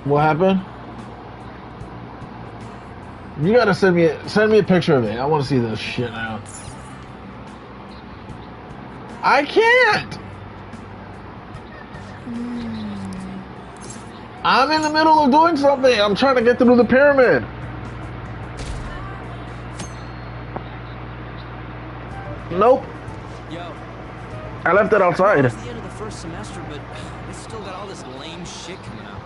What happened? You gotta send me a picture of it. I want to see this shit now. I can't. I'm in the middle of doing something. I'm trying to get through the pyramid. Nope. Yo. I left it outside. It's the end of the first semester, but I still got all this lame shit coming up.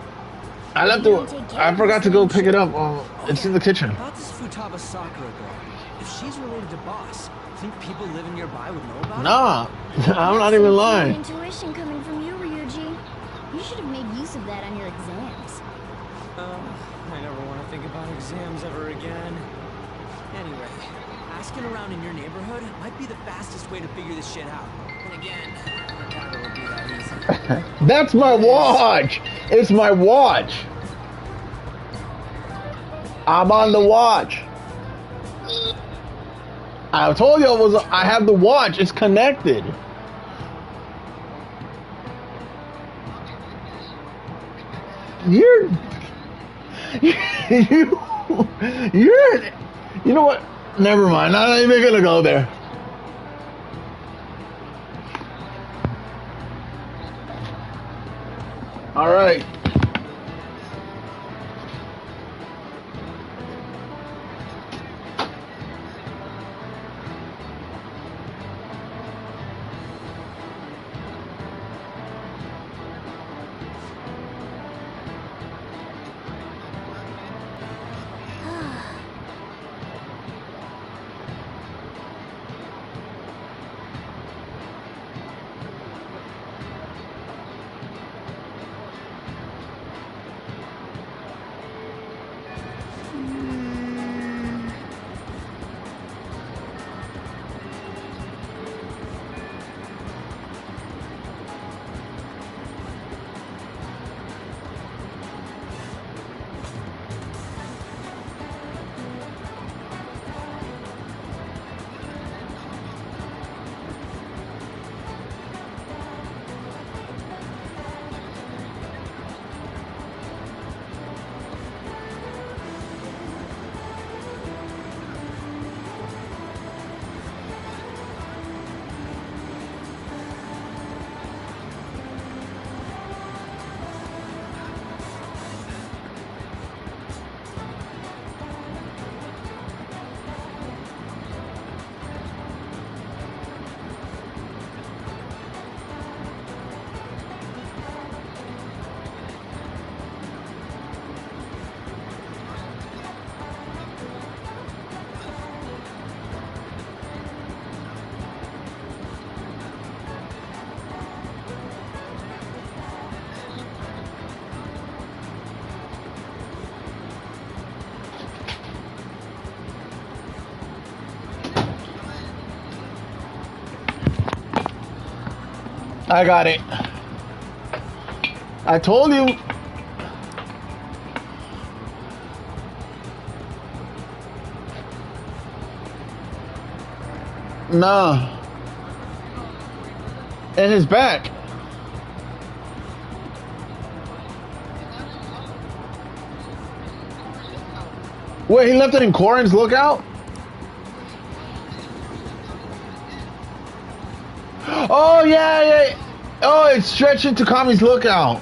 I left it. I forgot to go pick it up. It's in the kitchen. About this Futaba Sakura girl. If she's related to Boss, think people living nearby would know about Nah, I'm not even lying. Intuition coming from you, Ryuji. You should have made use of that on your exams. I never want to think about exams ever again. Anyway, asking around in your neighborhood might be the fastest way to figure this shit out. And again, I doubt it would be that easy. That's my watch. It's my watch. I'm on the watch. I told you I have the watch. It's connected. You know what? Never mind. I'm not even gonna go there. All right. I got it. I told you. Nah. In his back. Wait, he left it in Korin's lookout? Oh, yeah. Oh, it's stretched into Kami's lookout.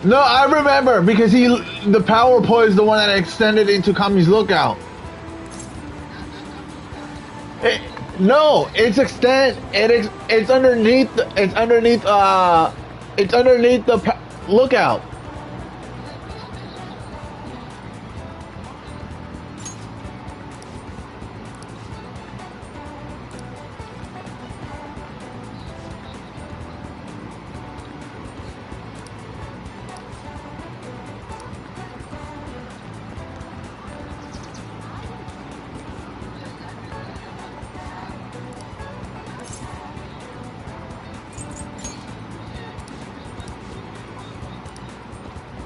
No, I remember because the power pole is the one that extended into Kami's lookout. No, it's it's underneath. It's underneath. It's underneath the lookout.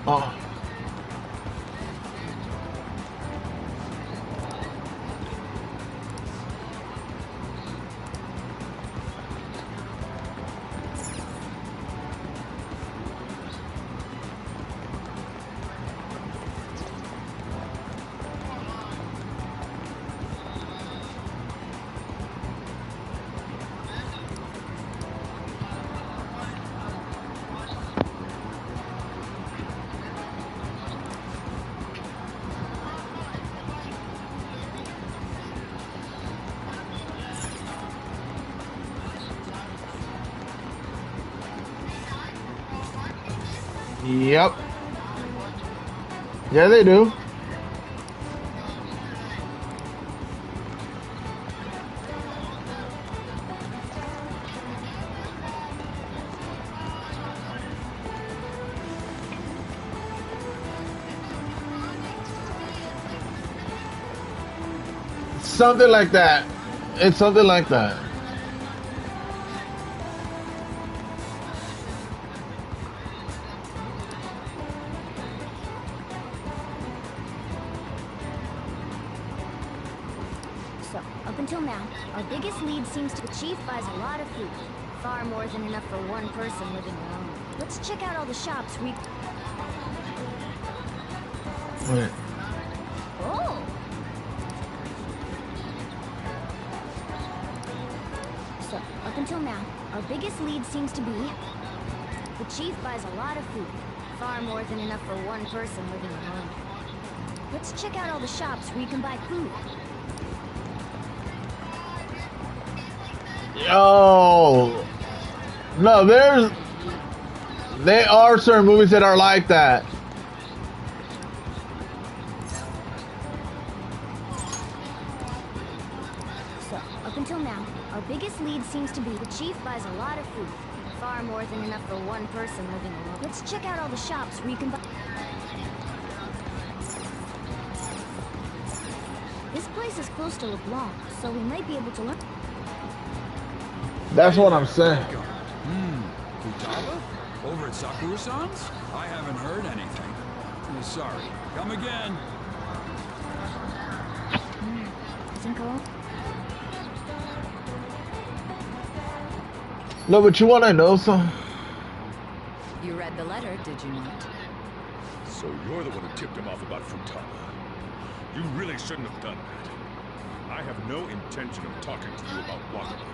Oh. Yep. Yeah, they do. Something like that. It's something like that. So, up until now, our biggest lead seems to the chief buys a lot of food. Far more than enough for one person living alone. Let's check out all the shops we... Wait. Oh! So, up until now, our biggest lead seems to be... The chief buys a lot of food. Far more than enough for one person living alone. Let's check out all the shops where you can buy food. Oh. No, there are certain movies that are like that. So, up until now, our biggest lead seems to be the chief buys a lot of food. Far more than enough for one person living alone. Let's check out all the shops where you can buy... This place is close to LeBlanc, so we might be able to learn... That's what I'm saying. Futaba? Over at Sakura-san's? I haven't heard anything. Sorry. Come again. Zinko? No, but you want to know something? You read the letter, did you not? So you're the one who tipped him off about Futaba. You really shouldn't have done that. I have no intention of talking to you about Wakaba.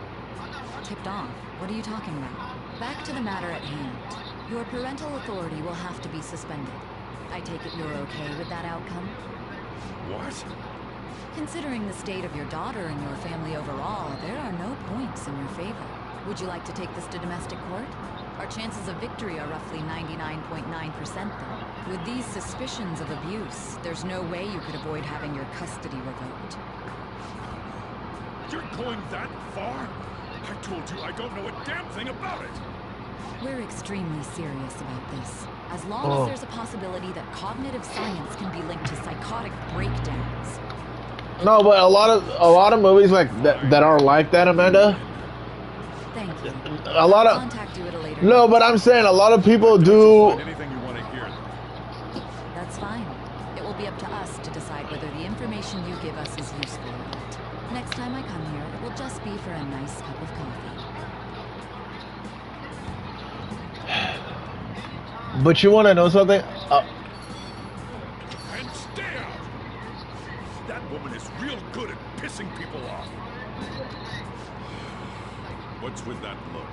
Tipped off? What are you talking about? Back to the matter at hand. Your parental authority will have to be suspended. I take it you're okay with that outcome? What? Considering the state of your daughter and your family overall, there are no points in your favor. Would you like to take this to domestic court? Our chances of victory are roughly 99.9% though. With these suspicions of abuse, there's no way you could avoid having your custody revoked. You're going that far? I told you I don't know a damn thing about it! We're extremely serious about this. As long as there's a possibility that cognitive science can be linked to psychotic breakdowns. No, but a lot of movies like that are like that, Amanda. Thank you. A lot of Contact you at a later No, but I'm saying a lot of people do. Anything you want to hear. That's fine. It will be up to us to decide whether the information you give us is useful or not. Next time I come here, it will just be for a nice cup of coffee. But you want to know something? And stay out! That woman is real good at pissing people off. What's with that look?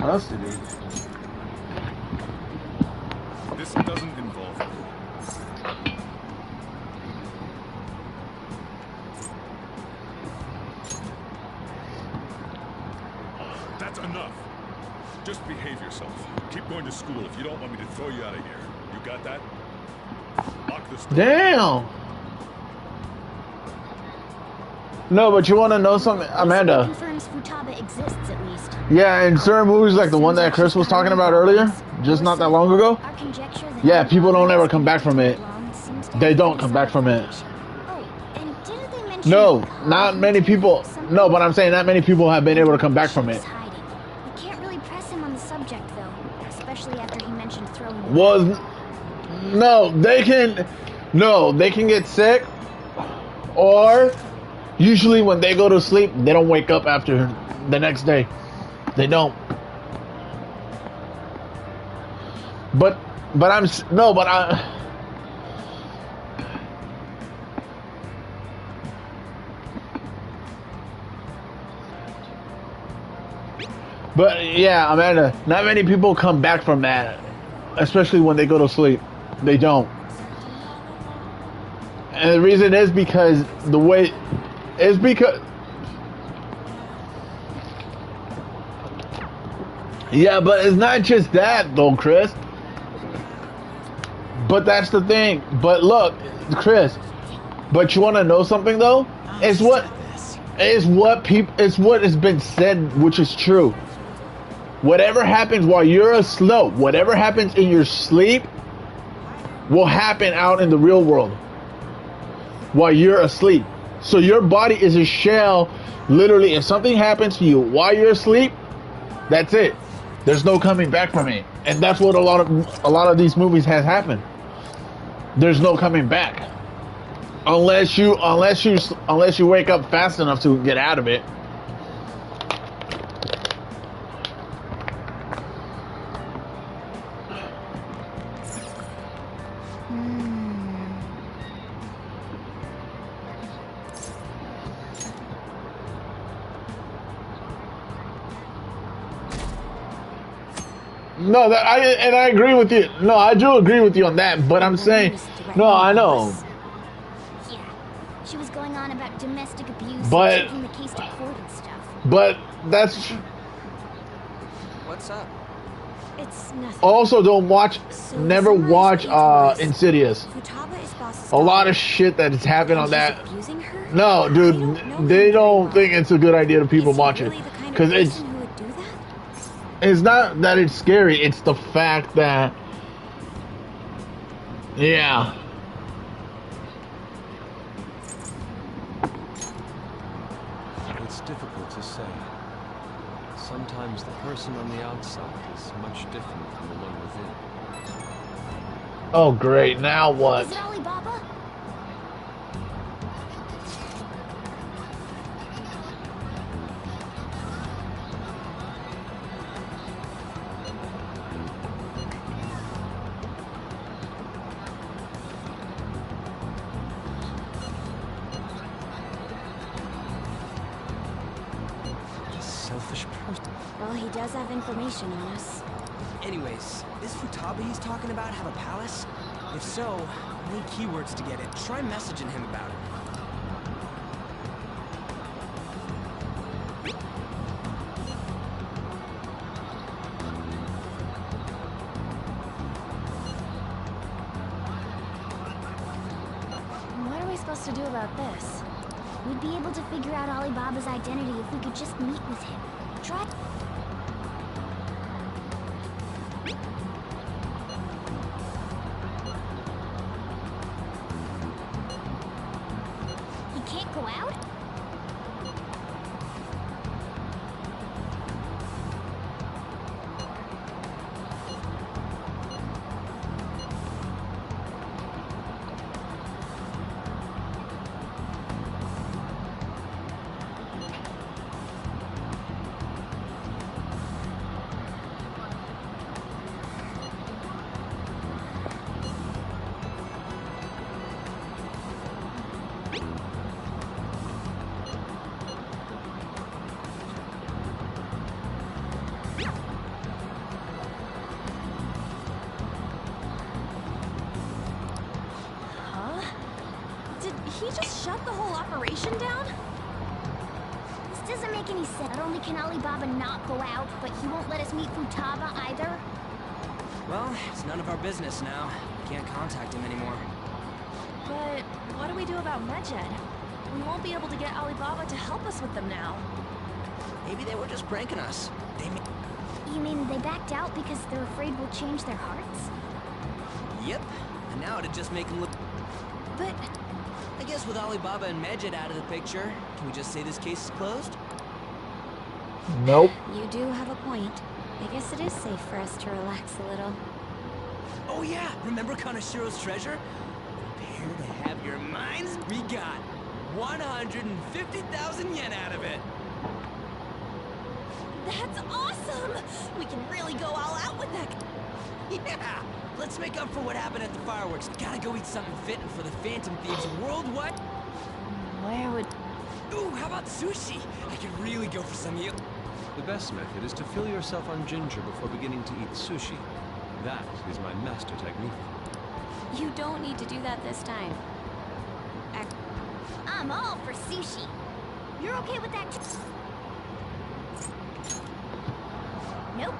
custody. This doesn't involve me. That's enough. Just behave yourself. Keep going to school if you don't want me to throw you out of here. You got that? Lock this door. Damn. No, but you want to know something, Amanda? Confirms Futaba exists at least. Yeah, in certain movies like the one that Chris was talking about earlier, just not that long ago. Our conjecture that Yeah, people don't ever come back from it. seems to They have don't come back from it. Oh, and didn't they mention No, that not many people. No, but I'm saying not many people have been able to come back from it. He's hiding. We can't really press him on the subject though, especially after he mentioned throwing. Was no, they can. No, they can get sick, or usually when they go to sleep, they don't wake up after the next day. They don't. But I'm no, but I. But yeah, Amanda, not many people come back from that, especially when they go to sleep. They don't. And the reason is because the way is because yeah, but it's not just that though, Chris. But that's the thing. But look, Chris, but you want to know something though? It's what has been said, which is true. Whatever happens while you're asleep, whatever happens in your sleep will happen out in the real world while you're asleep. So your body is a shell. Literally, if something happens to you while you're asleep, that's it. There's no coming back from it. And that's what a lot of these movies has happened. There's no coming back. Unless you wake up fast enough to get out of it. No, I agree with you. No, I do agree with you on that. But I'm saying, no, I know. Yeah, she was going on about domestic abuse, But- and taking the case to court and stuff. But that's What's up? It's nothing. also don't watch. Never watch Insidious. Futaba is boss's A lot of daughter, shit that has happened on and that. he's abusing her? No, I dude, don't know they him very don't well. think it's a good idea to people Is he watch it, really the kind of because person who would do that? it's not that it's scary. It's the fact that, yeah, It's difficult to say. Sometimes the person on the outside is much different from the one within. oh great, now what? Is it Alibaba? A selfish person. Well, he does have information on us. Anyways, this Futaba he's talking about have a palace? If so, I need keywords to get it. Try messaging him about it. What are we supposed to do about this? We'd be able to figure out Alibaba's identity if we could just meet with him. Try. He can't go out? operation down? This doesn't make any sense. Not only can Alibaba not go out, but he won't let us meet Futaba either. Well, it's none of our business now. Can't contact him anymore. But what do we do about Medjed? We won't be able to get Alibaba to help us with them now. Maybe they were just pranking us. You mean they backed out because they're afraid we'll change their hearts? Yep. And now it'd just make them look... But... I guess with Alibaba and Medjed out of the picture, can we just say this case is closed? Nope. You do have a point. I guess it is safe for us to relax a little. Oh yeah, remember Kanashiro's treasure? Prepare to have your minds... We got 150,000 yen out of it. That's awesome! We can really go all out with that. Yeah! Let's make up for what happened at the fireworks. Gotta go eat something fitting for the Phantom Thieves worldwide. Where would... Ooh, how about sushi? I could really go for some you. The best method is to fill yourself on ginger before beginning to eat sushi. That is my master technique. You don't need to do that this time. I'm all for sushi. You're okay with that? Nope.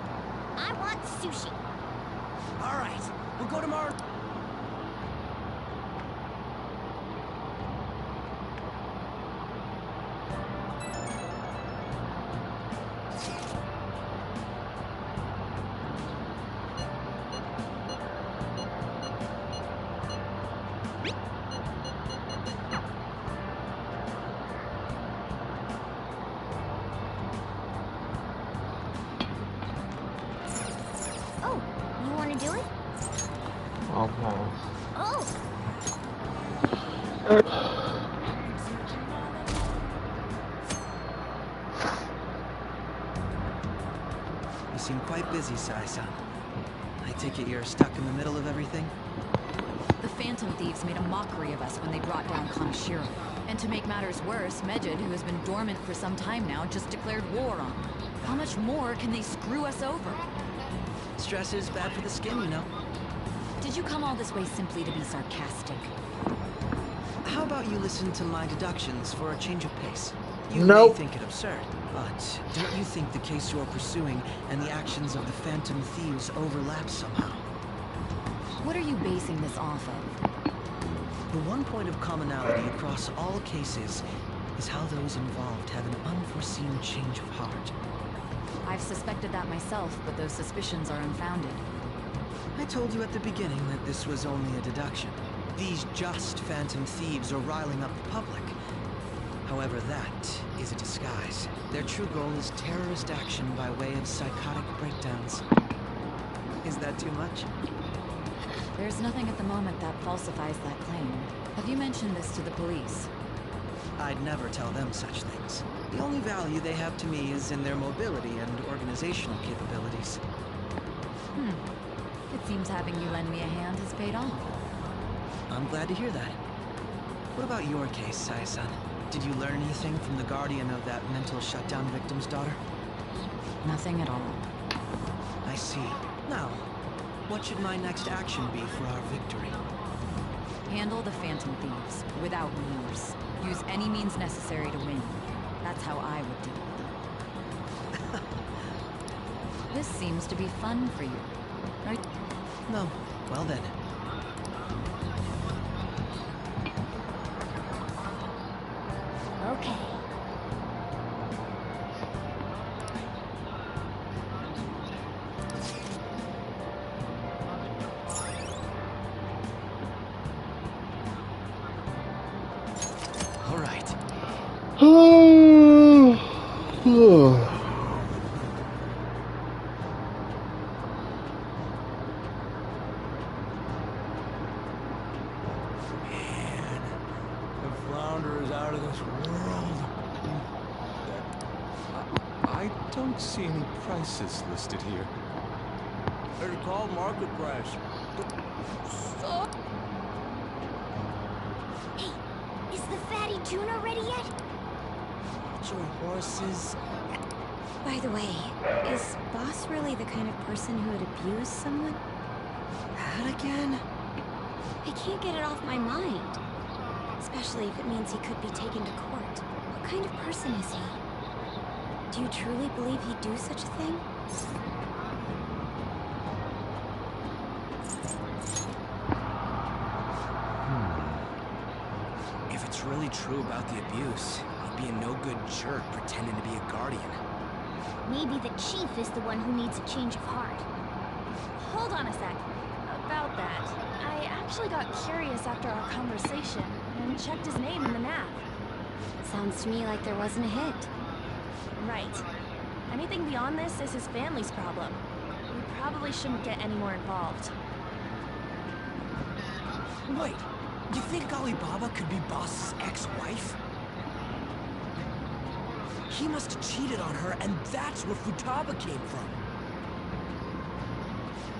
I want sushi. All right, we'll go tomorrow. Oh, you want to do it? Okay. Oh! You seem quite busy, Sai-san. I take it you're stuck in the middle of everything? The Phantom Thieves made a mockery of us when they brought down Kanashiro. And to make matters worse, Medjed, who has been dormant for some time now, just declared war on them. How much more can they screw us over? Stress is bad for the skin, you know. Did you come all this way simply to be sarcastic? How about you listen to my deductions for a change of pace? You Nope. may think it absurd, but don't you think the case you're pursuing and the actions of the Phantom Thieves overlap somehow? What are you basing this off of? The one point of commonality across all cases is how those involved have an unforeseen change of heart. I've suspected that myself, but those suspicions are unfounded. I told you at the beginning that this was only a deduction. These just Phantom Thieves are riling up the public. However, that is a disguise. Their true goal is terrorist action by way of psychotic breakdowns. Is that too much? There's nothing at the moment that falsifies that claim. Have you mentioned this to the police? I'd never tell them such things. The only value they have to me is in their mobility and organizational capabilities. It seems having you lend me a hand has paid off. I'm glad to hear that. What about your case, Sai-san? Did you learn anything from the guardian of that mental shutdown victim's daughter? Nothing at all. I see. Now, what should my next action be for our victory? Handle the Phantom Thieves, without remorse. Use any means necessary to win. That's how I would deal with them. This seems to be fun for you, right? No. Well then. Okay. All right. Man, the flounder is out of this world. I don't see any prices listed here. It's called market price. Hey, is the fatty tuna ready yet? Your horses. By the way, is Boss really the kind of person who would abuse someone? That again? I can't get it off my mind. It's Especially if it means he could be taken to court. What kind of person is he? Do you truly believe he'd do such a thing? If it's really true about the abuse, he'd be a no-good jerk pretending to be a guardian. Maybe the chief is the one who needs a change of heart. Hold on a sec. About that, I actually got curious after our conversation and checked his name in the map. Sounds to me like there wasn't a hit. Right. Anything beyond this is his family's problem. We probably shouldn't get any more involved. Wait, you think Alibaba could be Boss's ex-wife? He must have cheated on her, and that's where Futaba came from.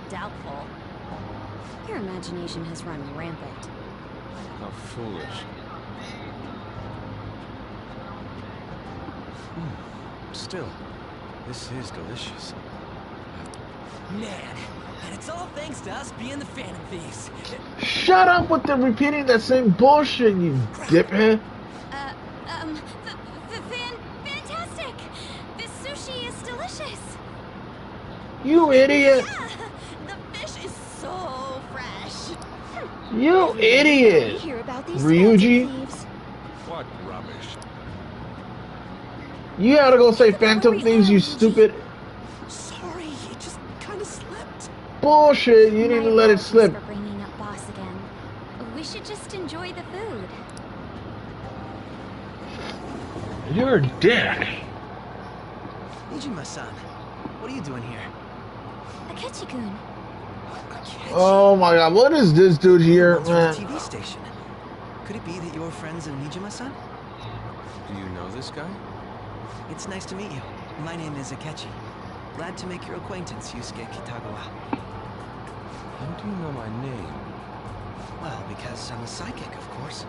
Doubtful. Your imagination has run rampant. How foolish. Still, this is delicious. Man, and it's all thanks to us being the Phantom Thieves. Shut up with the repeating that same bullshit, you diphead. Fantastic! This sushi is delicious! You idiot. Yeah, the fish is so fresh. You We idiot. hear about these Ryuji? Phantom Thieves. What rubbish. You gotta go say Phantom Thieves, you stupid Sorry, it just kind of slipped. bullshit. You My need to let it apologies slip. for bringing up Boss again. We should just enjoy the food. You're a dick. Nijima-san, what are you doing here? Akechi-kun. Oh my god, what is this dude here, Runs from man? the TV station. Could it be that you're friends of Nijima-san? Do you know this guy? It's nice to meet you. My name is Akechi. Glad to make your acquaintance, Yusuke Kitagawa. How do you know my name? Well, because I'm a psychic, of course.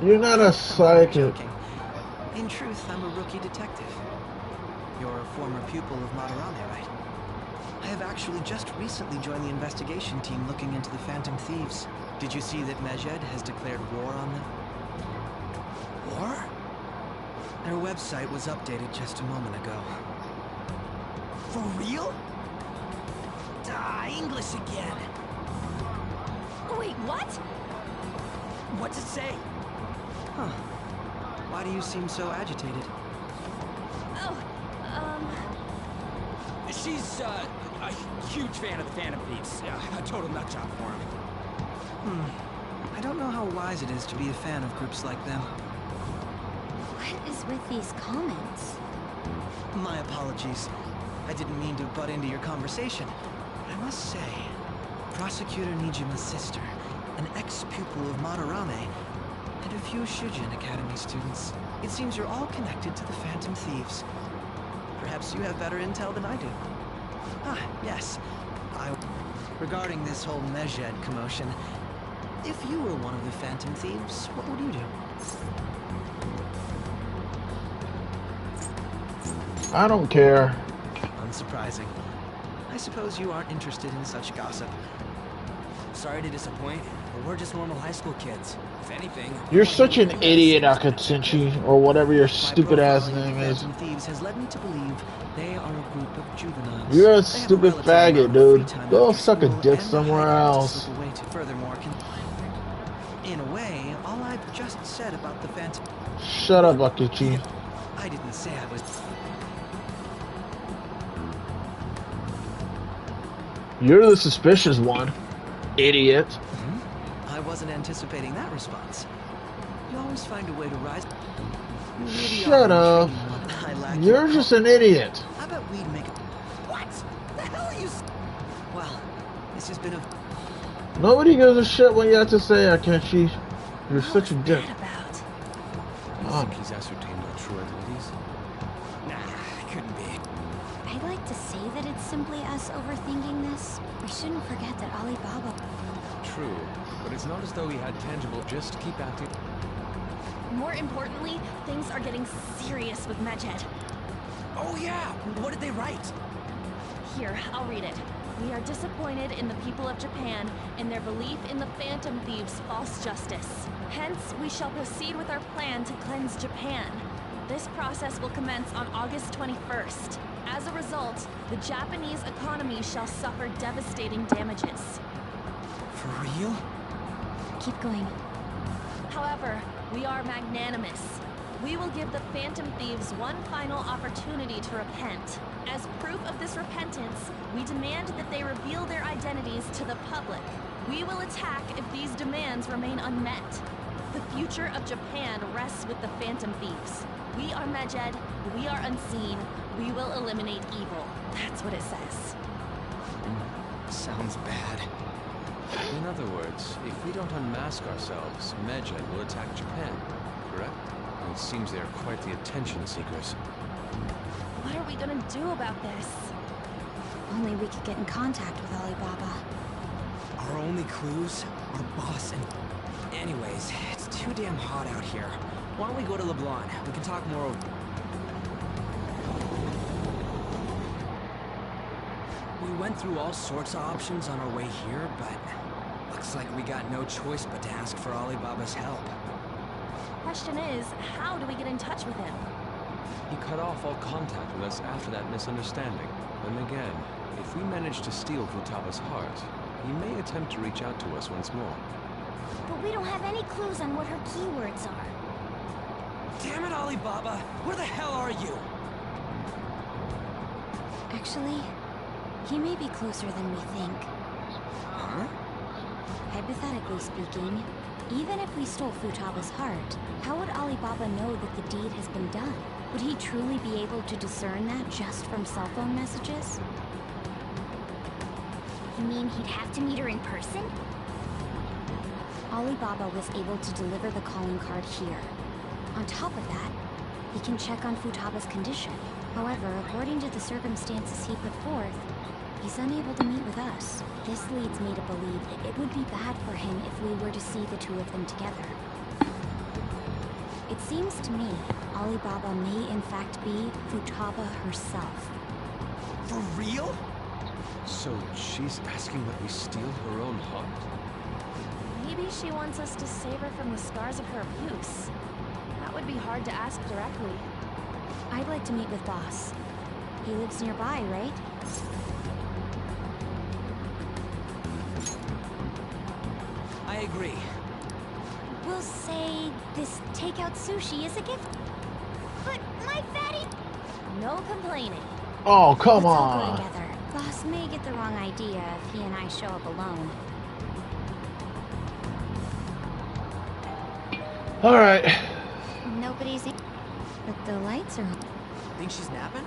You're not a psychic. Joking. In truth, I'm a rookie detective. You're a former pupil of Madarame, right? I have actually just recently joined the investigation team looking into the Phantom Thieves. Did you see that Medjed has declared war on them? War? Their website was updated just a moment ago. For real? English again. Wait, what? What's it say? Huh. Why do you seem so agitated? Oh, She's, a huge fan of the Phantom Thieves. Yeah, a total nutjob for him. I don't know how wise it is to be a fan of groups like them. What is with these comments? My apologies. I didn't mean to butt into your conversation. I must say, Prosecutor Nijima's sister, an ex-pupil of Madarame, and a few Shujin Academy students. It seems you're all connected to the Phantom Thieves. Perhaps you have better intel than I do. Ah, yes. Regarding this whole Medjed commotion, if you were one of the Phantom Thieves, what would you do? I don't care. Unsurprising. I suppose you aren't interested in such gossip. Sorry to disappoint, but we're just normal high school kids. If anything, You're such an idiot, Akatsuchi, or whatever your my stupid ass profiling of name the is. Phantom Thieves has led me to believe they are a group of juveniles. You're a They have stupid relative faggot, amount of dude. free time Go after suck a school dick and the somewhere hideout to else. slip away to. Furthermore, in a way, all I've just said about the Phantom, Shut up, Akechi. I didn't say I was. You're the suspicious one, idiot. I wasn't anticipating that response. You always find a way to rise. You really Shut are up. an intriguing one. I lack You're your just an idiot. How about we'd make it? What? The hell are you? Well, this has been a. Nobody gives a shit what you have to say, Akechi. You're such a dick. What about? You Oh. think he's ascertained our true identities? Nah, couldn't be. I'd like to say that it's simply us overthinking this. We shouldn't forget that Alibaba... True, but it's not as though he had tangible. Just keep acting. More importantly, things are getting serious with Medjed. Oh yeah. What did they write? Here, I'll read it. We are disappointed in the people of Japan and their belief in the Phantom Thieves' false justice. Hence, we shall proceed with our plan to cleanse Japan. This process will commence on August 21st. As a result, the Japanese economy shall suffer devastating damages. For real? Keep going. However, we are magnanimous. We will give the Phantom Thieves one final opportunity to repent. As proof of this repentance, we demand that they reveal their identities to the public. We will attack if these demands remain unmet. The future of Japan rests with the Phantom Thieves. We are Medjed, we are unseen, we will eliminate evil. That's what it says. Sounds bad. In other words, if we don't unmask ourselves, Medjed will attack Japan, correct? And it seems they are quite the attention seekers. What are we gonna do about this? Only we could get in contact with Alibaba. Our only clues are boss and... Anyways, it's too damn hot out here. Why don't we go to LeBlanc? We can talk more over... We went through all sorts of options on our way here, but... looks like we got no choice but to ask for Alibaba's help. Question is, how do we get in touch with him? He cut off all contact with us after that misunderstanding. And again, if we manage to steal Futaba's heart, he may attempt to reach out to us once more. But we don't have any clues on what her keywords are. Damn it, Alibaba! Where the hell are you? Actually, he may be closer than we think. Huh? Hypothetically speaking, even if we stole Futaba's heart, how would Alibaba know that the deed has been done? Would he truly be able to discern that just from cell phone messages? You mean he'd have to meet her in person? Alibaba was able to deliver the calling card here. On top of that, he can check on Futaba's condition. However, according to the circumstances he put forth, he's unable to meet with us. This leads me to believe that it would be bad for him if we were to see the two of them together. It seems to me Alibaba may in fact be Futaba herself. For real? So she's asking that we steal her own heart? Maybe she wants us to save her from the scars of her abuse. That would be hard to ask directly. I'd like to meet with Boss. He lives nearby, right? I agree. We'll say this takeout sushi is a gift. But my fatty... No complaining. Oh, come Let's all go on. together. Boss may get the wrong idea if he and I show up alone. Alright. Nobody's... But the lights are... Think she's napping?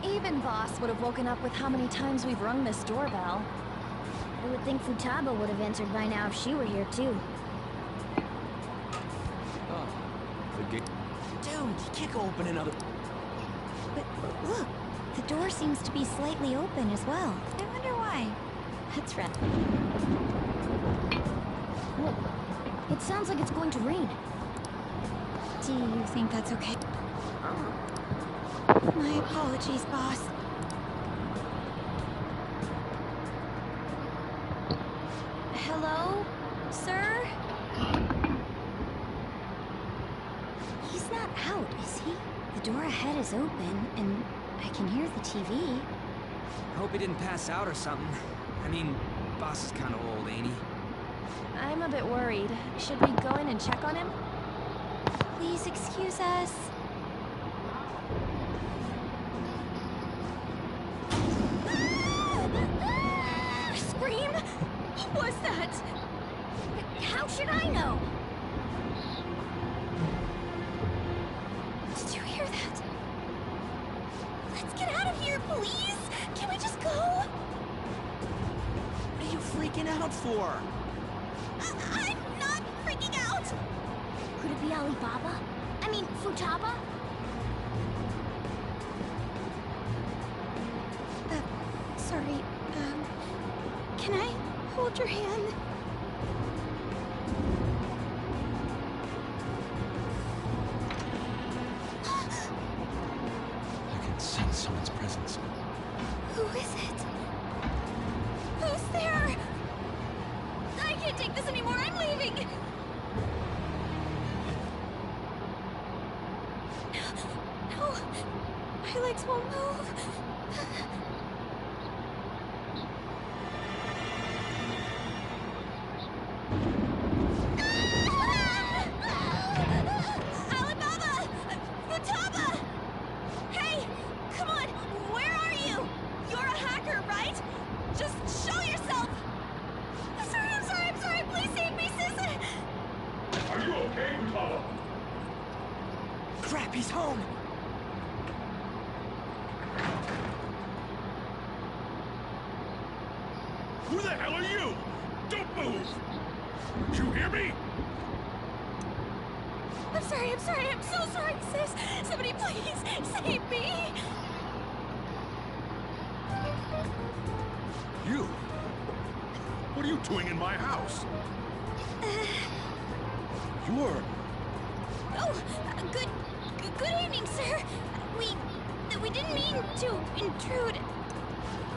Even Boss would have woken up with how many times we've rung this doorbell. I would think Futaba would have answered by now if she were here too. Ah, the gate. Dude, you can't go open another... But look, the door seems to be slightly open as well. I wonder why. That's right. Whoa. It sounds like it's going to rain. Do you think that's okay? My apologies, boss. Hello, sir? He's not out, is he? The door ahead is open, and I can hear the TV. I hope he didn't pass out or something. I mean, boss is kind of old, ain't he? I'm a bit worried. Should we go in and check on him? Please excuse us. Scream? What was that? How should I know? Did you hear that? Let's get out of here, please! Can we just go? What are you freaking out for? I'm not freaking out! Could it be Alibaba? I mean, Futaba? Sorry, can I hold your hand? I can sense someone's presence. Who is it? Who's there? I can't take this anymore, I'm leaving! My legs won't move. Alibaba! Futaba! Hey! Come on! Where are you? You're a hacker, right? Just show yourself! I'm sorry! Please save me, sis! Are you okay, Futaba? Crap, he's home! Who the hell are you? Don't move! You hear me? I'm sorry, I'm so sorry, sis! Somebody please save me! You? What are you doing in my house? You're... Oh, good evening, sir. We didn't mean to intrude.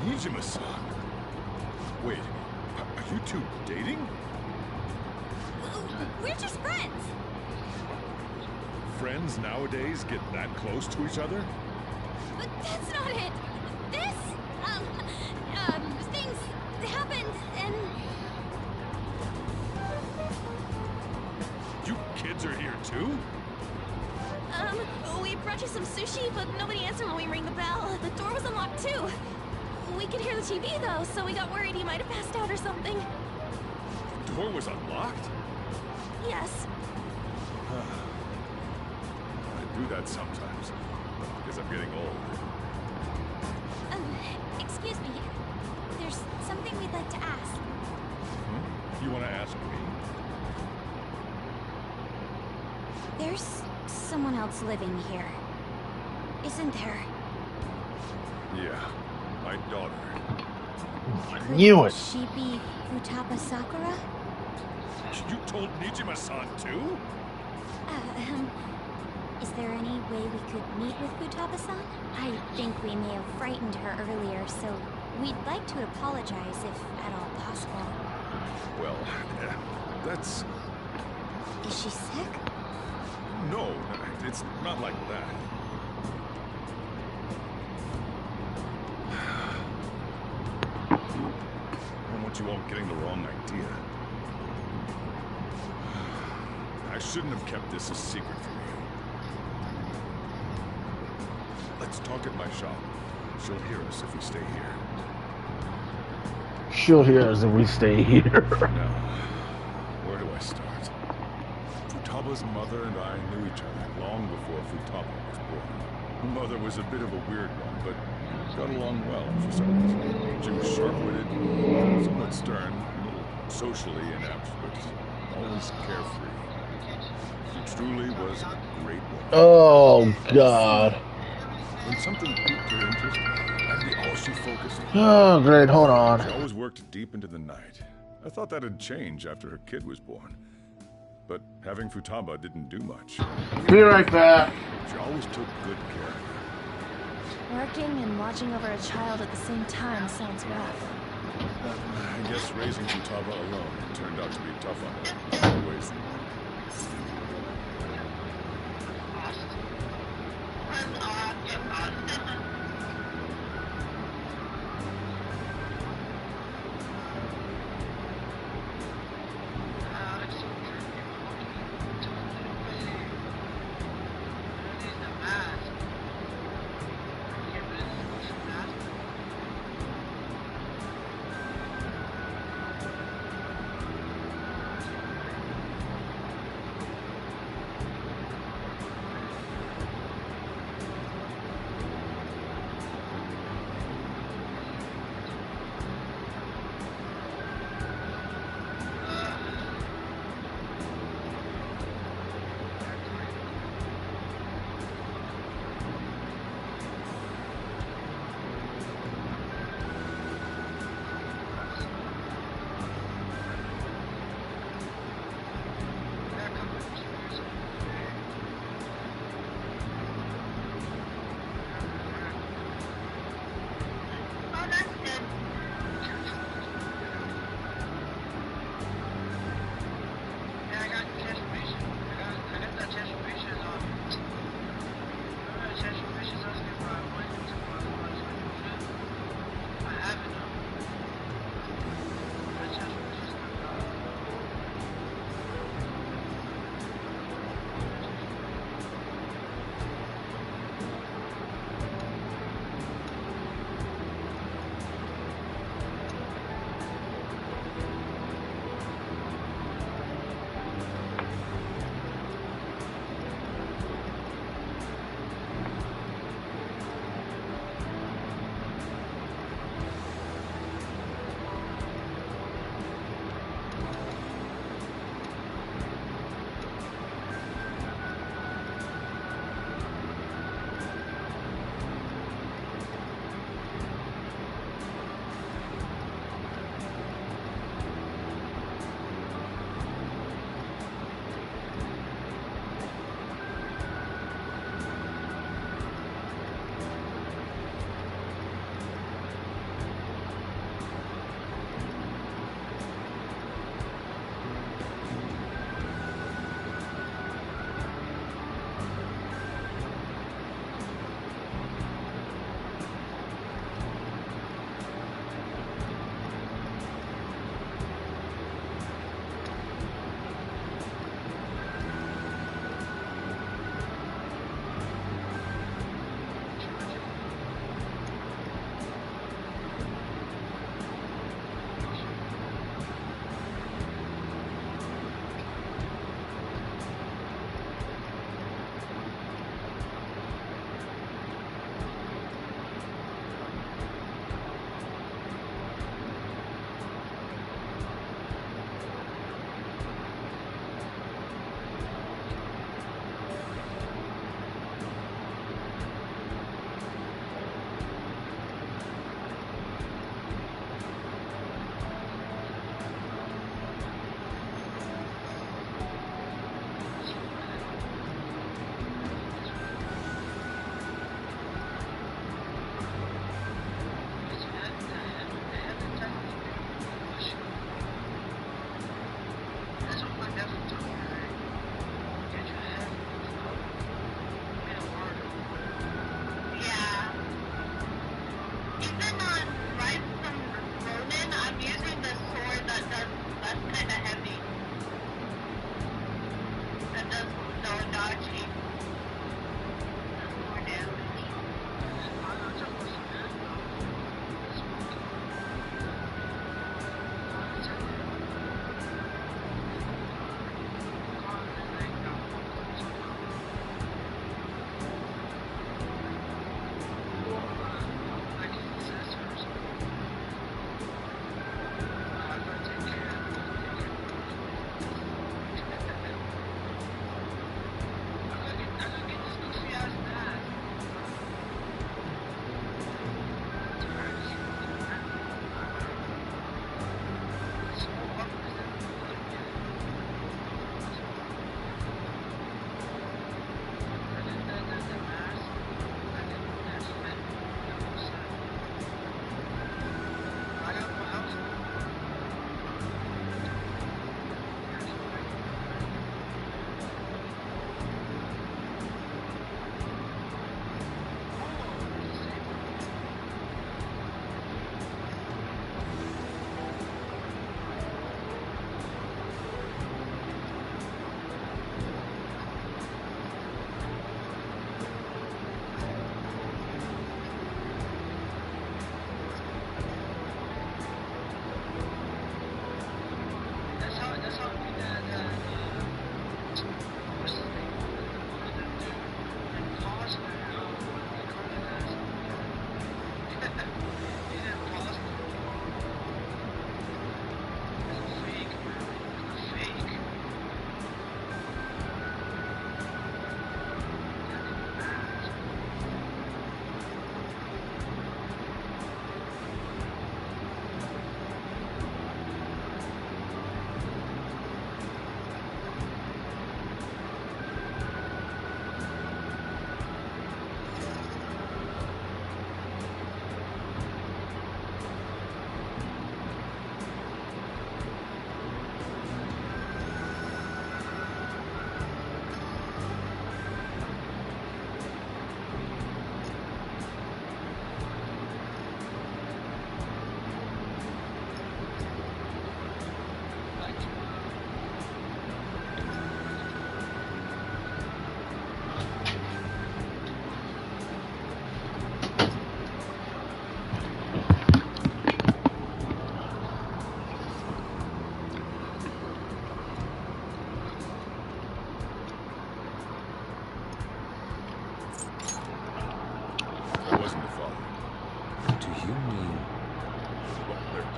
Nijima-san. Wait, are you two dating? We're just friends. Friends nowadays get that close to each other? But that's not it. This, things happened and... You kids are here too? We brought you some sushi, but nobody answered when we rang the bell. The door was unlocked too. We could hear the TV though, so we got worried you might have passed out or something. The door was unlocked? Yes. I do that sometimes. Because I'm getting old. Excuse me. There's something we'd like to ask. You want to ask me? There's someone else living here, isn't there? Yeah, my daughter. I knew it. She be Futaba Sakura? You told Nijima-san too? Is there any way we could meet with Futaba-san? I think we may have frightened her earlier, so we'd like to apologize if at all possible. Well, that's... Is she sick? No, it's not like that. I don't want you all getting the wrong idea. I shouldn't have kept this a secret from you. Let's talk at my shop. She'll hear us if we stay here. She'll hear us if we stay here. Now, where do I start? Futaba's mother and I knew each other long before Futaba was born. Mother was a bit of a weird one, but got along well for some reason. She was sharp-witted, somewhat stern, a little socially inept, but always carefree. She truly was a great woman. Oh, God. When something piqued her interest, that'd be all she focused on. Oh, great. Hold on. She always worked deep into the night. I thought that'd change after her kid was born. But having Futaba didn't do much. Be right back. She always took good care of her. Working and watching over a child at the same time sounds rough. I guess raising Futaba alone turned out to be tough on her. Always.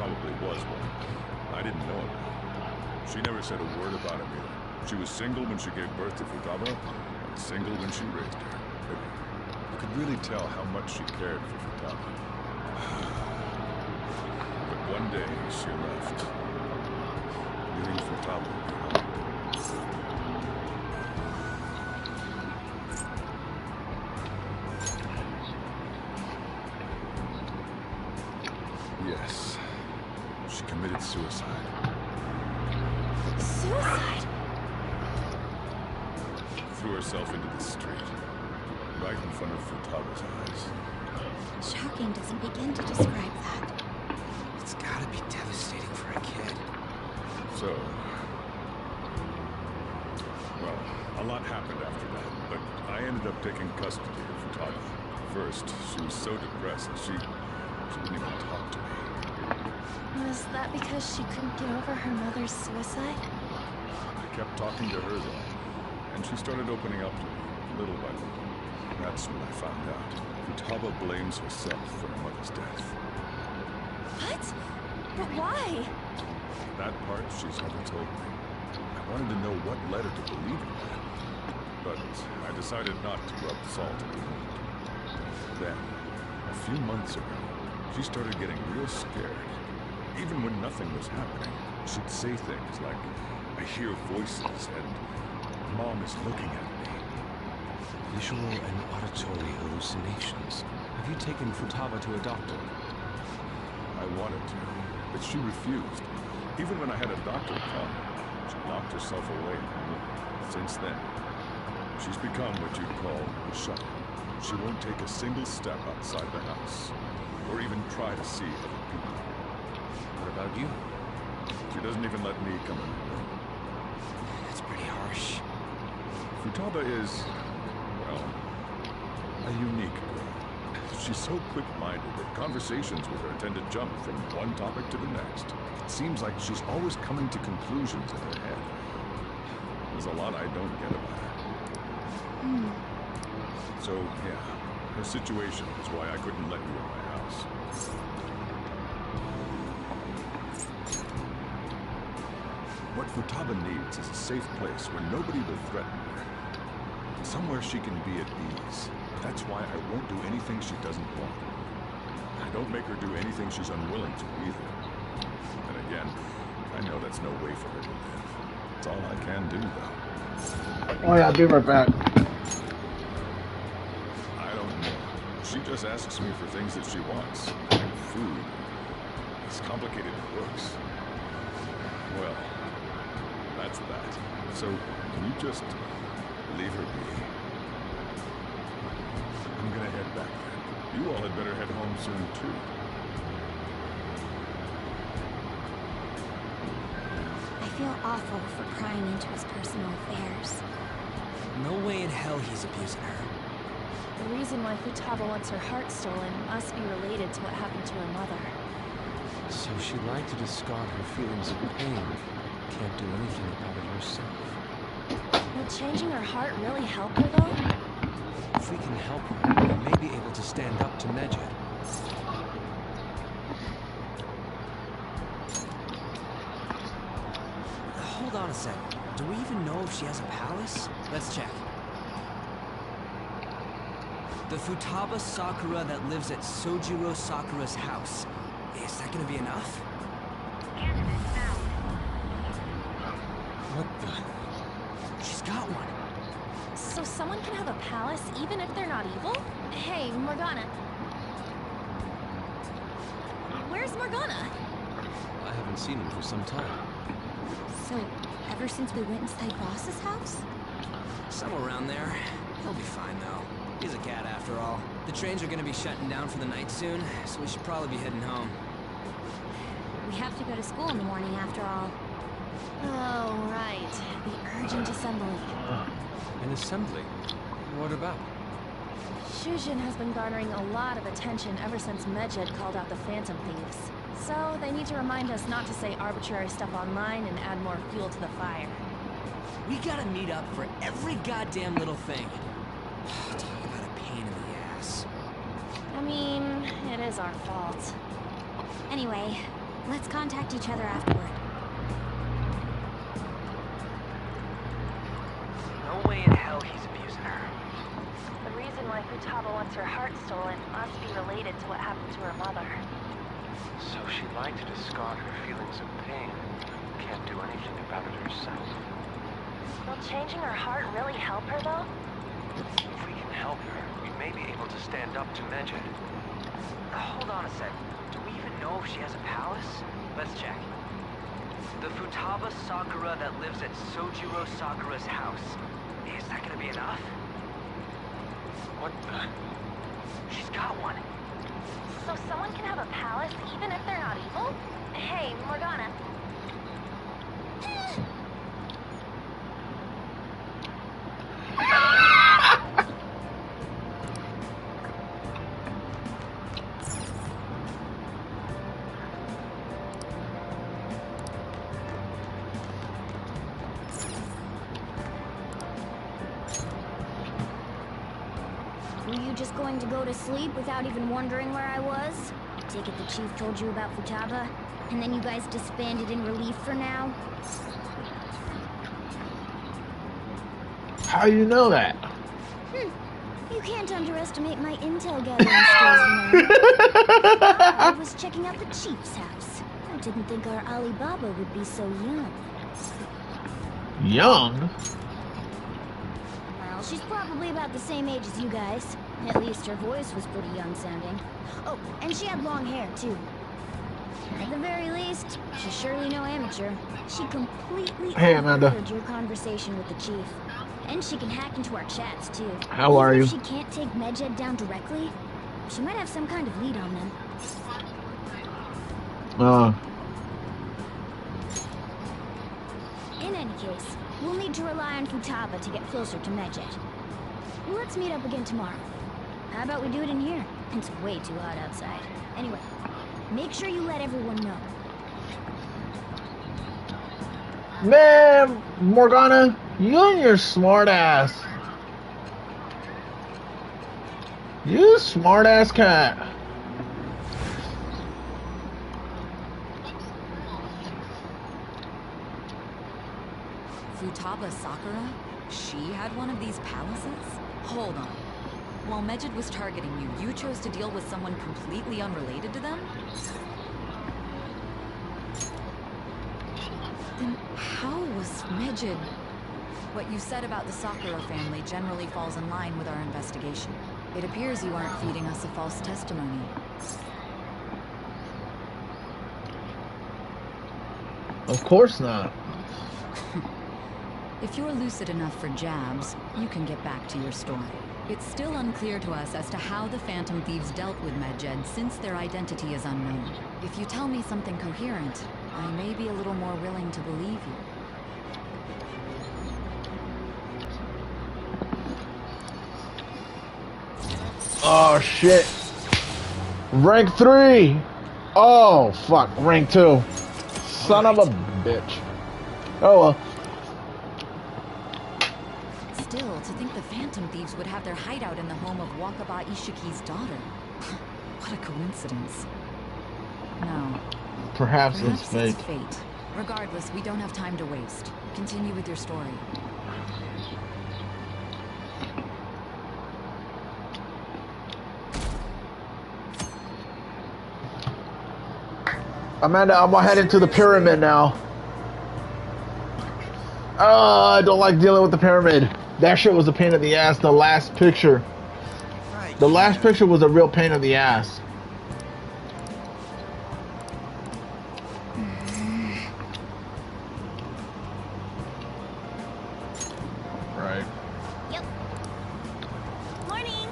probably was one. I didn't know about it. She never said a word about him either. She was single when she gave birth to Futaba, and single when she raised her. You could really tell how much she cared for Futaba. But one day, she left, leaving Futaba behind. Yes. She committed suicide. Suicide? Threw herself into the street, right in front of Futaba's eyes. Shocking doesn't begin to describe that. It's gotta be devastating for a kid. So... well, a lot happened after that, but I ended up taking custody of Futaba. First, she was so depressed, she wouldn't even talk to me. Was that because she couldn't get over her mother's suicide? I kept talking to her though, and she started opening up to me, little by little. That's when I found out. Futaba blames herself for her mother's death. What? But why? That part she's never told me. I wanted to know what led her to believe in that. But I decided not to rub salt in the wound. Then, a few months ago, she started getting real scared. Even when nothing was happening, she'd say things like, I hear voices and Mom is looking at me. Visual and auditory hallucinations. Have you taken Futaba to a doctor? I wanted to, but she refused. Even when I had a doctor come, she locked herself away from me. Since then, she's become what you'd call a shut-in. She won't take a single step outside the house, or even try to see other people. What about you? She doesn't even let me come in her room. That's pretty harsh. Futaba is, well, a unique girl. She's so quick-minded that conversations with her tend to jump from one topic to the next. It seems like she's always coming to conclusions in her head. There's a lot I don't get about her. So, yeah, her situation is why I couldn't let you in my house. What Futaba needs is a safe place where nobody will threaten her. Somewhere she can be at ease. That's why I won't do anything she doesn't want. I don't make her do anything she's unwilling to either. And again, I know that's no way for her to live. It's all I can do, though. Oh yeah, I'll be right back. I don't know. She just asks me for things that she wants, like food. As complicated it looks. Well, that's that. So, can you just leave her be? I'm gonna head back then. You all had better head home soon, too. I feel awful for prying into his personal affairs. No way in hell he's abusing her. The reason why Futaba wants her heart stolen must be related to what happened to her mother. So she'd like to discard her feelings of pain. Can't do anything about it herself. Will changing her heart really help her, though? If we can help her, we may be able to stand up to Medjed. Hold on a sec. Do we even know if she has a palace? Let's check. The Futaba Sakura that lives at Sojiro Sakura's house. Is that gonna be enough? What the? She's got one. So someone can have a palace even if they're not evil? Hey, Morgana. Where's Morgana? I haven't seen him for some time. So, ever since we went inside Boss's house? Somewhere around there. He'll be fine, though. He's a cat, after all. The trains are gonna be shutting down for the night soon, so we should probably be heading home. We have to go to school in the morning after all. Oh, right. The urgent assembly. An assembly? What about? Shujin has been garnering a lot of attention ever since Medjed called out the Phantom Thieves. So they need to remind us not to say arbitrary stuff online and add more fuel to the fire. We gotta meet up for every goddamn little thing. Talk about a pain in the ass. I mean, it is our fault. Anyway, Let's contact each other afterward. No way in hell he's abusing her. The reason why Futaba wants her heart stolen must be related to what happened to her mother. So she'd like to discard her feelings of pain. Can't do anything about it herself. Will changing her heart really help her, though? If we can help her, we may be able to stand up to Medjed. Hold on a sec. Do we even know if she has a palace? Let's check. The Futaba Sakura that lives at Sojiro Sakura's house. Is that gonna be enough? What the? She's got one. So someone can have a palace even if they're not evil? Hey, Morgana. Were you just going to go to sleep without even wondering where I was? Take it the chief told you about Futaba, and then you guys disbanded in relief for now? How you know that? You can't underestimate my intel gathering skills, you know. I was checking out the chief's house. I didn't think our Alibaba would be so young. Young? Well, she's probably about the same age as you guys. At least her voice was pretty young sounding. Oh, and she had long hair, too. At the very least, she's surely no amateur. She completely overheard your conversation with the chief. And she can hack into our chats, too. How are you? If she can't take Medjed down directly, she might have some kind of lead on them. In any case, we'll need to rely on Futaba to get closer to Medjed. Let's meet up again tomorrow. How about we do it in here? It's way too hot outside. Anyway, make sure you let everyone know. Man, Morgana, you and your smart ass. You smart ass cat. Futaba Sakura? She had one of these palaces? Hold on. While Medjed was targeting you, you chose to deal with someone completely unrelated to them? Then how was Medjed? What you said about the Sakura family generally falls in line with our investigation. It appears you aren't feeding us a false testimony. Of course not. If you're lucid enough for jabs, you can get back to your story. It's still unclear to us as to how the Phantom Thieves dealt with Medjed since their identity is unknown. If you tell me something coherent, I may be a little more willing to believe you. Oh shit. Rank 3. Oh fuck, rank 2. Son of a bitch. Oh well. Still, to think the Phantom Thieves would have their hideout in the home of Wakaba Ishiki's daughter. What a coincidence. No. Perhaps it's fate. It's fate. Regardless, we don't have time to waste. Continue with your story. Amanda, I'm gonna head into the pyramid now. I don't like dealing with the pyramid. That shit was a pain in the ass. The last picture. The last picture was a real pain in the ass. Right. Yep. Morning.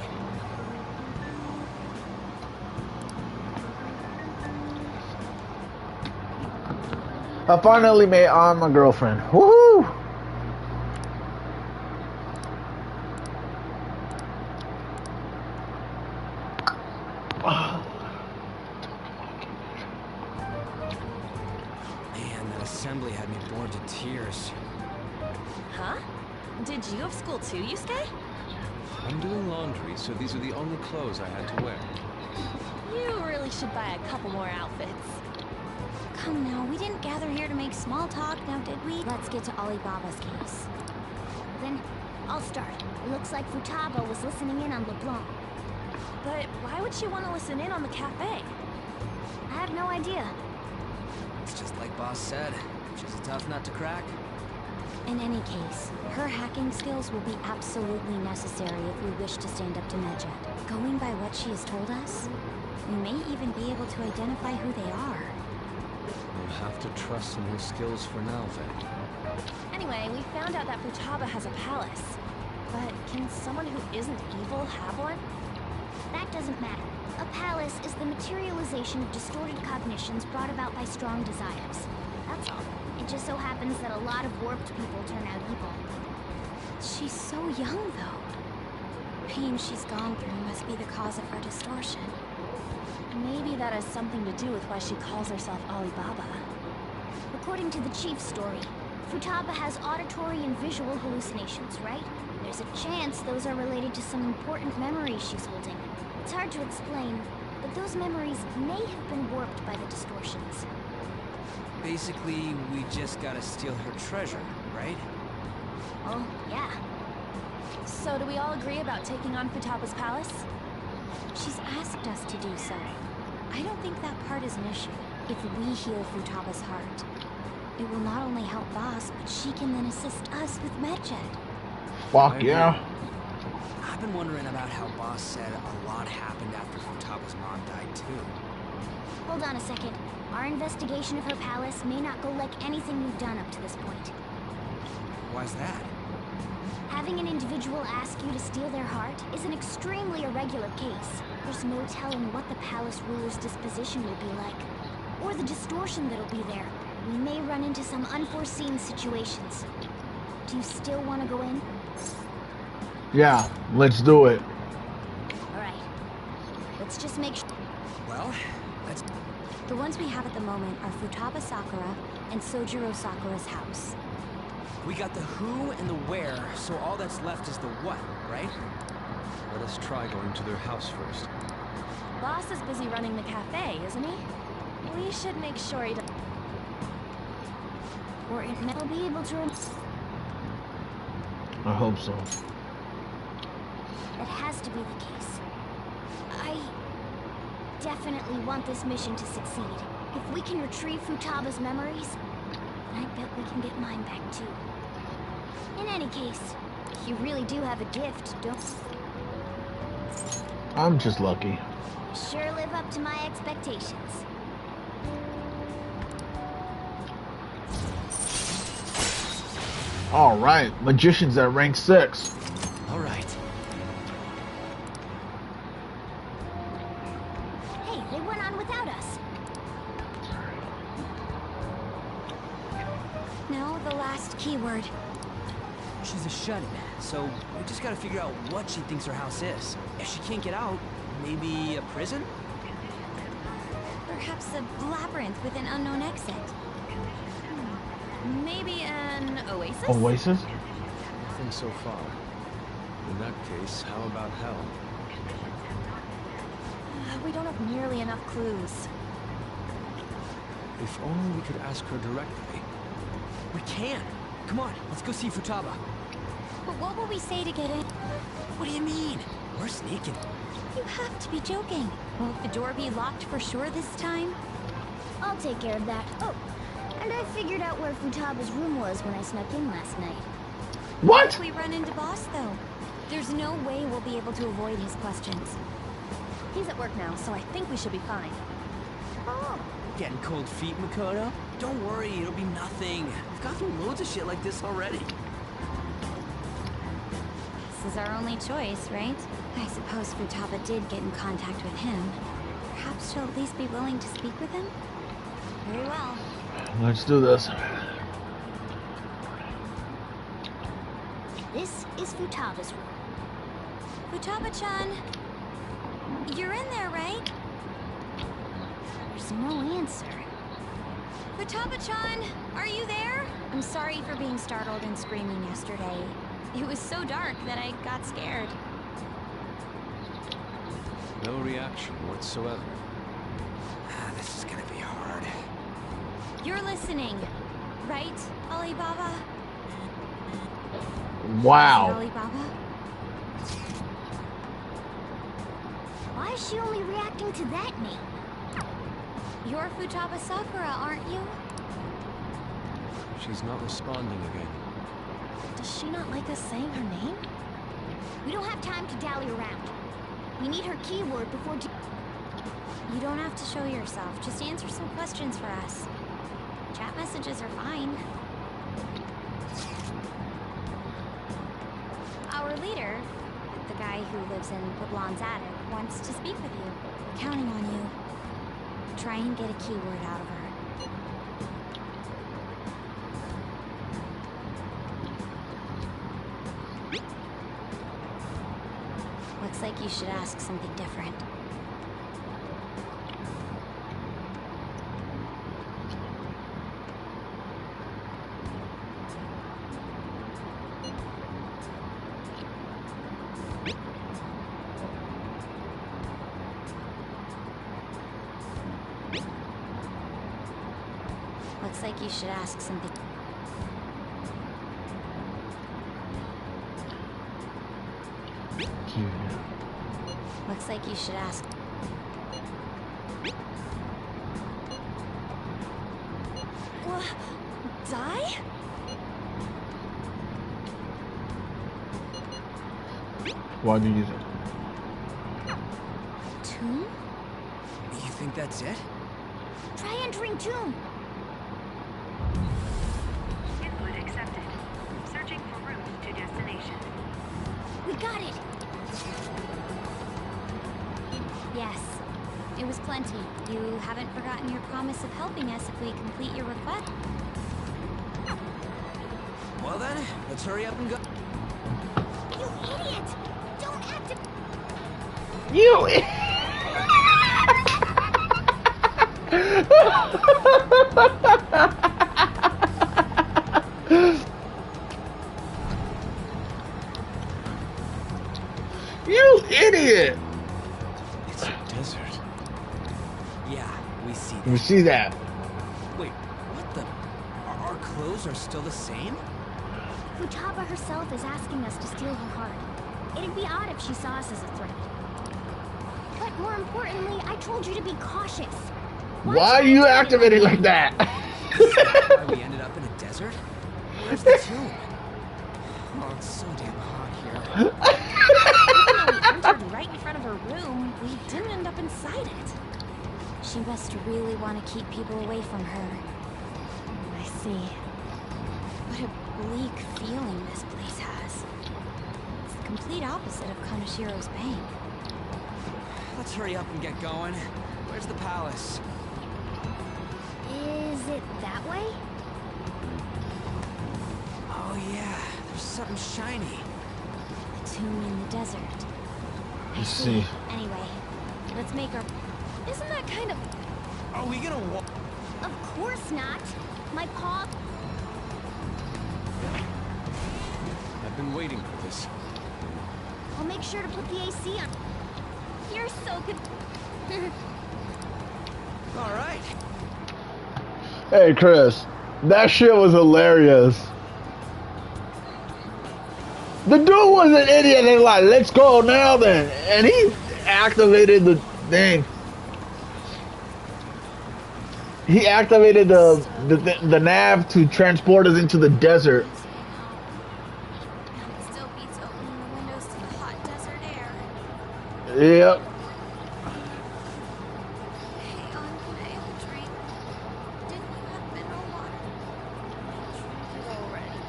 I finally made on my girlfriend. Woohoo! Man, that assembly had me bored to tears. Huh? Did you have school too, Yusuke? I'm doing laundry, so these are the only clothes I had to wear. You really should buy a couple more outfits. Come now, we didn't gather here to make small talk, now did we? Let's get to Alibaba's case. Then, I'll start. It looks like Futaba was listening in on LeBlanc. But why would she want to listen in on the cafe? I have no idea. It's just like Boss said. She's a tough nut to crack. In any case, her hacking skills will be absolutely necessary if we wish to stand up to Medjed. Going by what she has told us, we may even be able to identify who they are. We'll have to trust in her skills for now, then. Anyway, we found out that Futaba has a palace. But can someone who isn't evil have one? That doesn't matter. A palace is the materialization of distorted cognitions brought about by strong desires. That's all. It just so happens that a lot of warped people turn out evil. She's so young, though. Pain she's gone through must be the cause of her distortion. Maybe that has something to do with why she calls herself Alibaba. According to the chief's story, Futaba has auditory and visual hallucinations, right? There's a chance those are related to some important memories she's holding. It's hard to explain, but those memories may have been warped by the distortions. Basically, we just gotta steal her treasure, right? Oh, yeah. So do we all agree about taking on Futaba's palace? She's asked us to do so. I don't think that part is an issue. If we heal Futaba's heart, it will not only help Boss, but she can then assist us with Medjed. Fuck yeah. I've been wondering about how Boss said a lot happened after Futaba's mom died, too. Hold on a second. Our investigation of her palace may not go like anything we've done up to this point. Why's that? Having an individual ask you to steal their heart is an extremely irregular case. There's no telling what the palace ruler's disposition will be like, or the distortion that'll be there. We may run into some unforeseen situations. Do you still want to go in? Yeah, let's do it. Alright. Let's just make sure. Well, let's... The ones we have at the moment are Futaba Sakura and Sojiro Sakura's house. We got the who and the where, so all that's left is the what, right? Let us try going to their house first. Boss is busy running the cafe, isn't he? We should make sure he does. Or it may be able to... I hope so. That has to be the case. I definitely want this mission to succeed. If we can retrieve Futaba's memories, then I bet we can get mine back too. In any case, you really do have a gift, don't you? I'm just lucky. Sure live up to my expectations. Alright, magician's at rank 6. All right. Hey, they went on without us. Now the last keyword. She's a shut-in, so we just gotta figure out what she thinks her house is. If she can't get out, maybe a prison? Perhaps a labyrinth with an unknown exit. Maybe an oasis? Oasis? Nothing so far. In that case, how about hell? We don't have nearly enough clues. If only we could ask her directly. We can! Come on, let's go see Futaba. But what will we say to get in? What do you mean? We're sneaking. You have to be joking. Won't the door be locked for sure this time? I'll take care of that. Oh, and I figured out where Futaba's room was when I snuck in last night. What? If we run into Boss, though, there's no way we'll be able to avoid his questions. He's at work now, so I think we should be fine. Oh, Getting cold feet, Makoto? Don't worry, it'll be nothing. We've gone through loads of shit like this already. this is our only choice, right? I suppose Futaba did get in contact with him. Perhaps she'll at least be willing to speak with him? Very well. Let's do this. This is Futaba's room. Futaba-chan, you're in there, right? There's no answer. Futaba-chan, are you there? I'm sorry for being startled and screaming yesterday. It was so dark that I got scared. No reaction whatsoever. This is gonna be hard. You're listening, right, Alibaba? Wow. Alibaba? Why is she only reacting to that name? You're Futaba Sakura, aren't you? She's not responding again. Does she not like us saying her name? We don't have time to dally around. We need her keyword before... You don't have to show yourself. Just answer some questions for us. Chat messages are fine. Our leader, the guy who lives in Leblanc's attic, wants to speak with you. We're counting on you. Try and get a keyword out of her. Looks like you should ask something different. Looks like you should ask something. Looks like you should ask. What? Die? Why do you use it? Tomb? You think that's it? Try entering Tomb. Input accepted. Searching for route to destination. We got it. Yes, it was plenty. You haven't forgotten your promise of helping us if we complete your request. Well then, let's hurry up and go. You idiot! Don't activate. You. You idiot! It's a desert. Yeah, we see that. You see that? Wait, what the? Our clothes are still the same? Futaba herself is asking us to steal her heart. It'd be odd if she saw us as a threat. But more importantly, I told you to be cautious. Why are you activating like that? Why we ended up in a desert? Where's the tomb? Oh, it's so damn hot here. Even though we entered right in front of her room, we didn't end up inside it. She must really want to keep people away from her. I see. What a bleak feeling this place has. It's the complete opposite of Kaneshiro's bank. Let's hurry up and get going. Where's the palace? Is it that way? Oh yeah, there's something shiny. A tomb in the desert. You see. Anyway, let's make our... Isn't that kind of... Are we gonna walk? Of course not. My paw... I've been waiting for this. I'll make sure to put the AC on. You're so good. All right. Hey, Chris. That shit was hilarious. The dude was an idiot and like, let's go now then. And he activated the thing. He activated the nav to transport us into the desert. It still beats opening the windows to the hot desert air. Yep. Hey, on, can I have a drink? Didn't you have mineral water? I drank it already.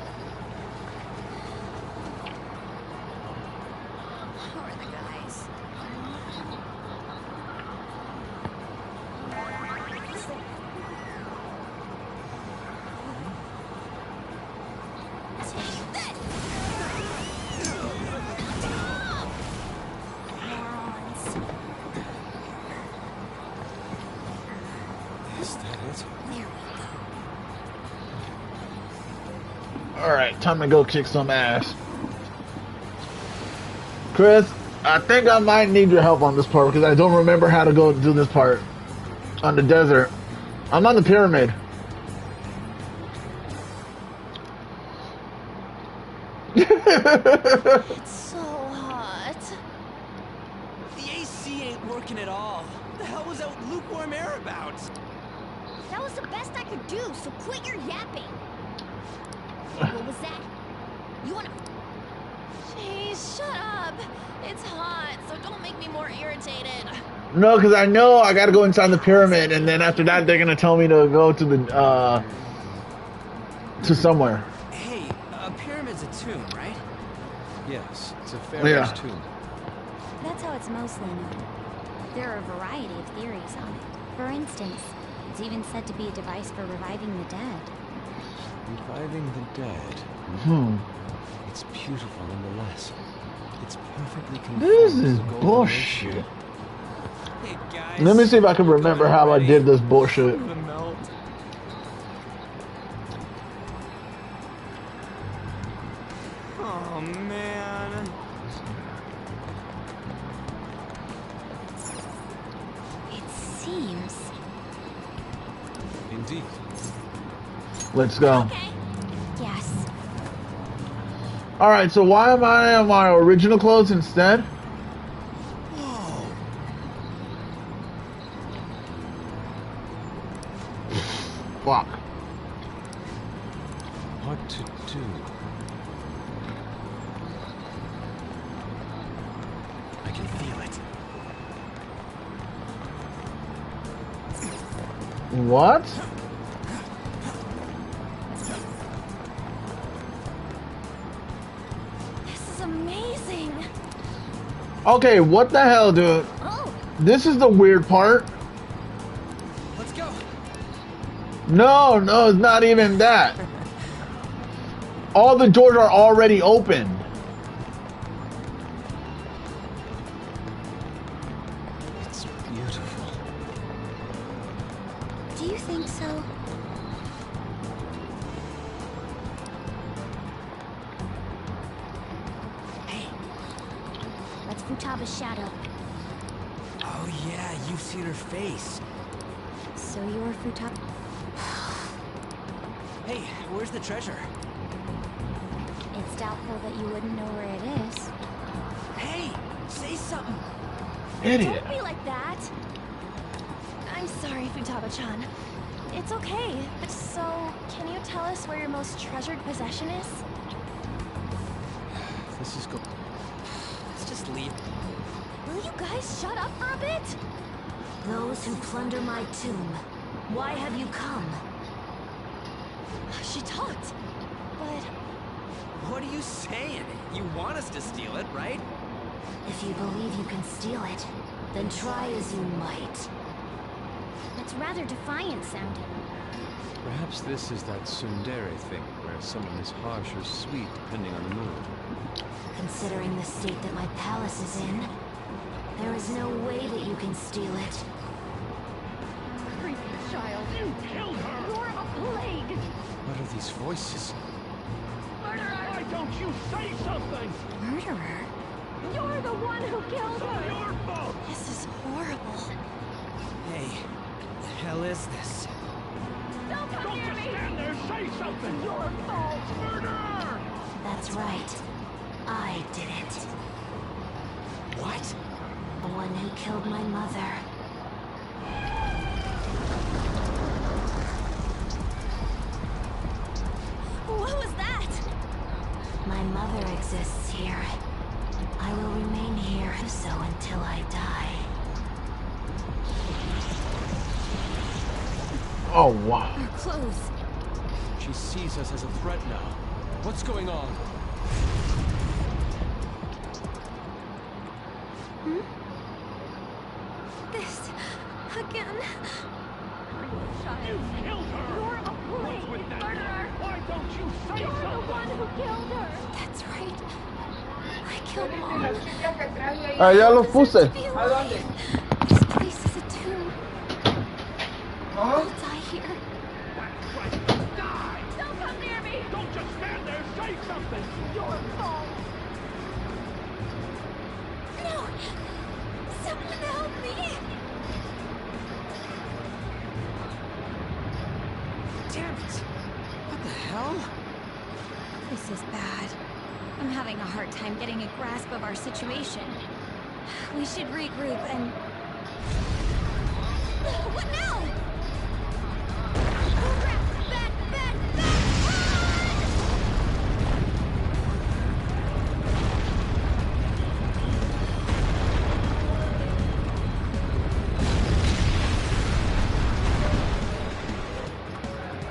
How are the guys? Take that! Morons. Is that it? There we go. Alright, time to go kick some ass. Chris, I think I might need your help on this part because I don't remember how to go do this part on the desert. I'm on the pyramid. It's so hot. The AC ain't working at all. What the hell was that lukewarm air about? That was the best I could do, so quit your yapping. What was that? You wanna... Jeez, shut up. It's hot, so don't make me more irritated. No, because I know I gotta go inside the pyramid, and then after that, they're gonna tell me to go to the, to somewhere. Hey, a pyramid's a tomb, right? Yes, it's a pharaoh's tomb. That's how it's mostly known. There are a variety of theories on it. For instance, it's even said to be a device for reviving the dead. Reviving the dead. It's beautiful nonetheless. It's perfectly conformed. This to is the golden bullshit. ratio. Hey, guys. Let me see if I can remember how I did this bullshit. The melt. Oh, man. It seems... Indeed. Let's go. Okay. Yes. Alright, so why am I in my original clothes instead? Whoa. Fuck. What to do? I can feel it. What? This is amazing. Okay, what the hell, dude? Oh, This is the weird part. Let's go. No, it's not even that. All the doors are already open. It's beautiful. Do you think so? Hey. That's Futaba's shadow. Oh, yeah, you've seen her face. So you're Futaba... Hey, where's the treasure? It's doubtful that you wouldn't know where it is. Hey, say something. Idiot. don't be like that. I'm sorry, Futaba-chan. It's okay. So, can you tell us where your most treasured possession is? This is Let's just leave. Will you guys shut up for a bit? Those who plunder my tomb, why have you come? She talked, but What are you saying? You want us to steal it, right? If you believe you can steal it, then try as you might. That's rather defiant sounding. Perhaps this is that tsundere thing, where someone is harsh or sweet depending on the mood. Considering the state that my palace is in, there is no way that you can steal it. creepy child. You killed her. You're a plague. What are these voices? Murderer. Why don't you say something? Murderer? You're the one who killed It's her. your fault. This is horrible. Hey, the hell is this? Don't come Don't near just me. stand there. Say something. It's your fault. Murderer! That's right. I did it. What? The one who killed my mother. What was that? My mother exists here. I will remain here so until I die. Oh, wow. Our clothes. She sees us as a threat now. What's going on? This again. Child. You killed her. You're a What's with plague. that? Murderer. Why don't you say You're the something? one who killed her. That's right. I killed Mom. Ya lo puse. ¿A dónde? This place is a tomb. I'll die here. That's right. Die! Don't come near me. Don't just stand there. Say something. Your fault. No. Someone help me. Damn it! What the hell? This is bad. I'm having a hard time getting a grasp of our situation. We should regroup and... What now?